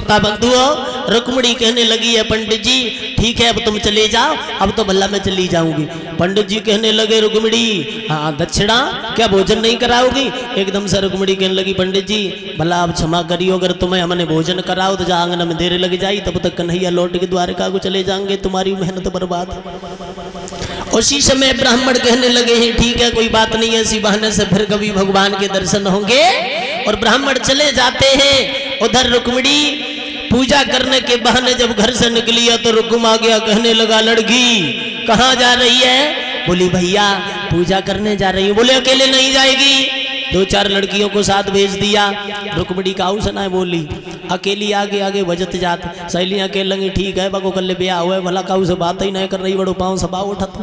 श्रोता बंधुओं, रुक्मिणी कहने लगी है पंडित जी ठीक है अब तुम चले जाओ, अब तो भला मैं चली जाऊंगी। पंडित जी कहने लगे रुक्मिणी हाँ दक्षिणा क्या भोजन नहीं कराओगी? एकदम से रुक्मिणी कहने लगी पंडित जी भला आप क्षमा करियो, अगर तुम्हें हमने भोजन कराओ तो जहाँ आंगन में देर लग जाई तब तक कन्हैया लौट के द्वारका को चले जाएंगे, तुम्हारी मेहनत बर्बाद। उसी समय ब्राह्मण कहने लगे हैं ठीक है कोई बात नहीं, ऐसी बहाने से फिर कभी भगवान के दर्शन होंगे। और ब्राह्मण चले जाते हैं। उधर रुक्मिणी पूजा करने के बहाने जब घर से निकली है तो रुकुम आ गया, कहने लगा लड़की कहाँ जा रही है? बोली भैया पूजा करने जा रही हूँ। बोले अकेले नहीं जाएगी, दो चार लड़कियों को साथ भेज दिया। रुक्मिणी का सुना है बोली अकेली आगे आगे बजत जात, सहेलियां कह लगी ठीक है बको कल ब्याह हुआ भला काऊ से बात ही नहीं कर रही, बड़ो पाँव सभा उठत।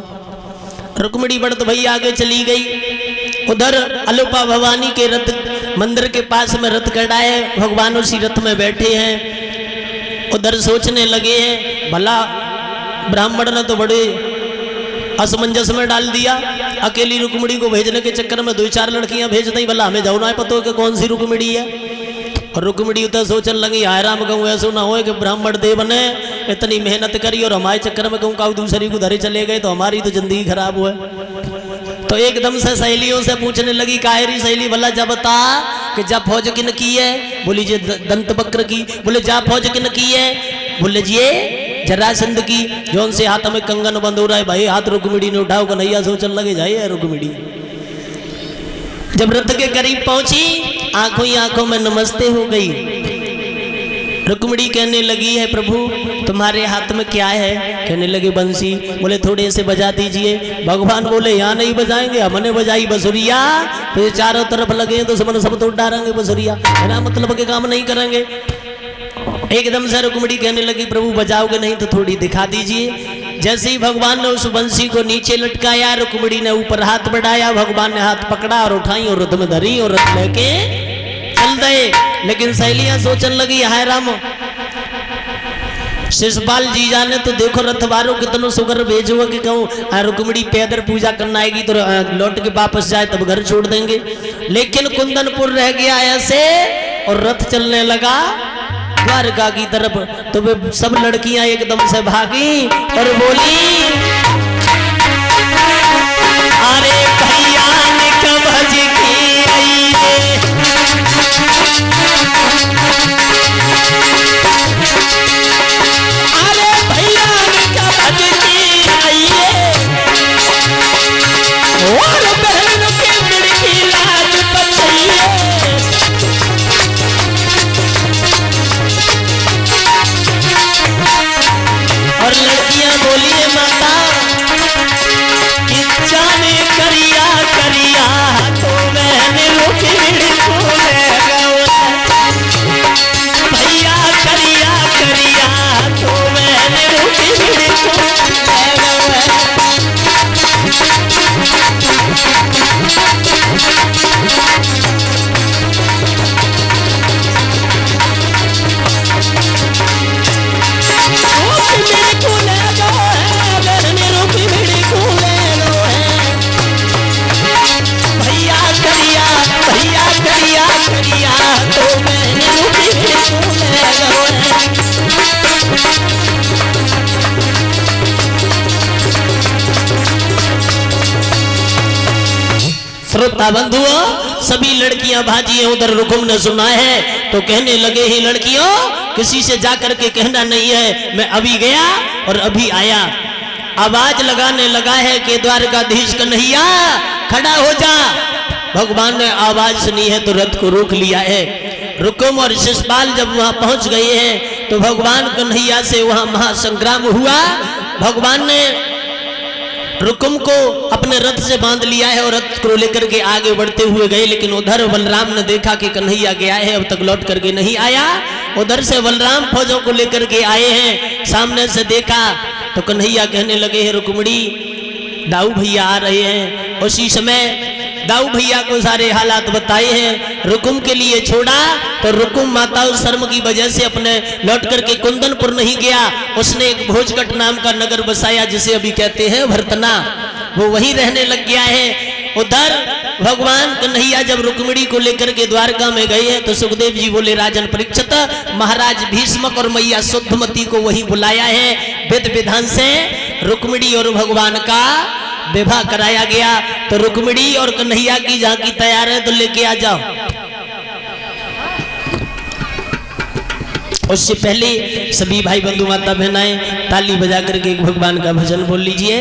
रुक्मिणी बढ़त भैया आगे चली गई। उधर अलूपा भवानी के रथ मंदिर के पास में रथ खड़ा है, भगवान उसी रथ में बैठे हैं। उधर सोचने लगे हैं भला ब्राह्मण ने तो बड़े असमंजस में डाल दिया, अकेली रुक्मिणी को भेजने के चक्कर में दो चार लड़कियां भेज दी, भला हमें जाना है पता हो कि कौन सी रुक्मिणी है। और रुक्मिणी उतर सोचने लगी हाय राम कहूँ ऐसा ना हो कि ब्राह्मण देव ने इतनी मेहनत करी और हमारे चक्कर में कहूँ काऊ दूसरी को धरे चले गए तो हमारी तो जिंदगी खराब हुआ। तो एकदम से सहेलियों से पूछने लगी कायरी सहेली भला जब बता कि जा फौज किन की है? बोली जी दंत बक्र की। बोले जा फौज किन की है? बोले जी जरासंध की। जो से हाथ में कंगन बंद हो रहा है भाई हाथ रुक्मिणी ने उठाओ, कन्हैया सोचने लगे जाए रुक्मिणी। जब रथ के करीब पहुंची आंखों ही आंखों में नमस्ते हो गई। रुक्मिणी कहने लगी है प्रभु तुम्हारे हाथ में क्या है? कहने लगे बंसी। बोले थोड़े से बजा दीजिए। भगवान बोले यहाँ नहीं बजाएंगे, हमने बजाई बसुरिया तो चारों तरफ लगे तो सब तो डालेंगे बसुरिया, बिना मतलब के काम नहीं करेंगे। एकदम से रुक्मिणी कहने लगी प्रभु बजाओगे नहीं तो थोड़ी दिखा दीजिए। जैसे ही भगवान ने उस बंसी को नीचे लटकाया रुक्मिणी ने ऊपर हाथ बढ़ाया, भगवान ने हाथ पकड़ा और उठाई और रथ में धरी और रथ लेके चल गए। लेकिन सहेलियां सोचने लगी हाय राम शिषपाल जी जाने तो देखो रथवारों कितनों सुगर भेजो कि कहूँ रुक्मिणी पैदल पूजा करना आएगी तो लौट के वापस जाए तब घर छोड़ देंगे। लेकिन कुंदनपुर रह गया ऐसे और रथ चलने लगा द्वारका की तरफ। तो वे सब लड़कियां एकदम से भागी और बोली अरे भैया ने कबज की अरे भैया ने कबज की और बहनों के मिड़की लाज बचाइए। और लड़कियां बोलिए माता कि जाने करिया करिया तो मैंने रुक्मिणी को ले गया भैया करिया करिया तो मैंने रुक्मिणी को ले गया। श्रोता बंधुओं सभी लड़कियां भाजी हैं। उधर रुकुम ने सुना है तो कहने लगे ही लड़कियों किसी से जाकर के कहना नहीं है, मैं अभी गया और अभी आया। आवाज लगाने लगा है कि द्वारकाधीश कन्हैया खड़ा हो जा। भगवान ने आवाज सुनी है तो रथ को रोक लिया है। रुकुम और शिषपाल जब वहां पहुंच गए हैं तो भगवान कन्हैया से वहां महासंग्राम हुआ। भगवान ने रुकुम को अपने रथ से बांध लिया है और रथ को लेकर के आगे बढ़ते हुए गए। लेकिन उधर बलराम ने देखा कि कन्हैया गया है, अब तक लौट करके नहीं आया। उधर से बलराम फौजों को लेकर के आए हैं। सामने से देखा तो कन्हैया कहने लगे हैं रुक्मिणी दाऊ भैया आ रहे हैं। उसी समय दाऊ भैया को सारे हालात बताए हैं। रुकुम के लिए छोड़ा तो रुकुम माता उस शर्म की वजह से अपने लौट करके कुंदनपुर नहीं गया। उसने एक भोजगढ़ नाम का नगर बसाया जिसे अभी कहते हैं भरतना, वो वहीं रहने लग गया है। उधर भगवान कन्हैया जब रुक्मिणी को लेकर के द्वारका में गए हैं तो सुखदेव जी बोले राजन परीक्षित, महाराज भीष्मक और मैया शुद्धमती को वही बुलाया है, विधि विधान से रुक्मिणी और भगवान का विवाह कराया गया। तो रुक्मिणी और कन्हैया की झांकी तैयार है तो लेके आ जाओ। उससे पहले सभी भाई बंधु माता बहनाएं ताली बजा करके भगवान का भजन बोल लीजिए।